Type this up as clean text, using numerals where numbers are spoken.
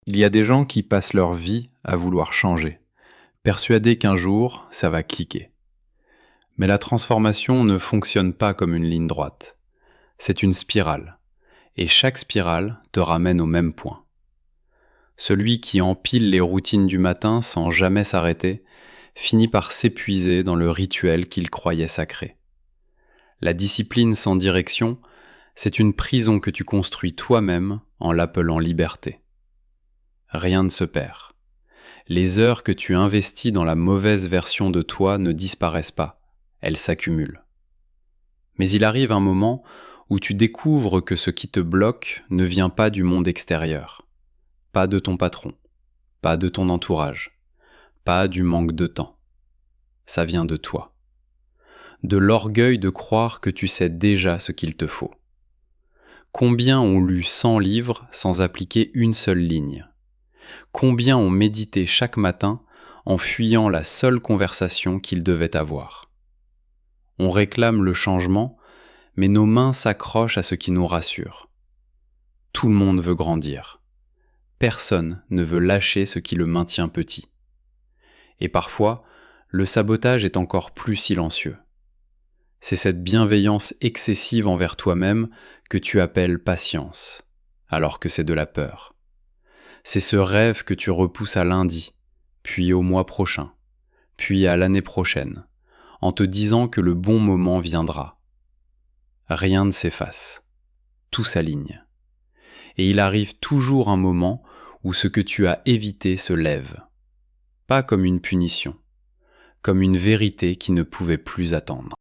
Il y a des gens qui passent leur vie à vouloir changer, persuadés qu'un jour, ça va cliquer. Mais la transformation ne fonctionne pas comme une ligne droite. C'est une spirale, et chaque spirale te ramène au même point. Celui qui empile les routines du matin sans jamais s'arrêter finit par s'épuiser dans le rituel qu'il croyait sacré. La discipline sans direction, c'est une prison que tu construis toi-même en l'appelant liberté. Rien ne se perd. Les heures que tu investis dans la mauvaise version de toi ne disparaissent pas, elles s'accumulent. Mais il arrive un moment où tu découvres que ce qui te bloque ne vient pas du monde extérieur, pas de ton patron, pas de ton entourage, pas du manque de temps. Ça vient de toi. De l'orgueil de croire que tu sais déjà ce qu'il te faut. Combien ont lu 100 livres sans appliquer une seule ligne ? Combien ont médité chaque matin en fuyant la seule conversation qu'ils devaient avoir ? On réclame le changement, mais nos mains s'accrochent à ce qui nous rassure. Tout le monde veut grandir. Personne ne veut lâcher ce qui le maintient petit. Et parfois, le sabotage est encore plus silencieux. C'est cette bienveillance excessive envers toi-même que tu appelles patience, alors que c'est de la peur. C'est ce rêve que tu repousses à lundi, puis au mois prochain, puis à l'année prochaine, en te disant que le bon moment viendra. Rien ne s'efface, tout s'aligne. Et il arrive toujours un moment où ce que tu as évité se lève. Pas comme une punition, comme une vérité qui ne pouvait plus attendre.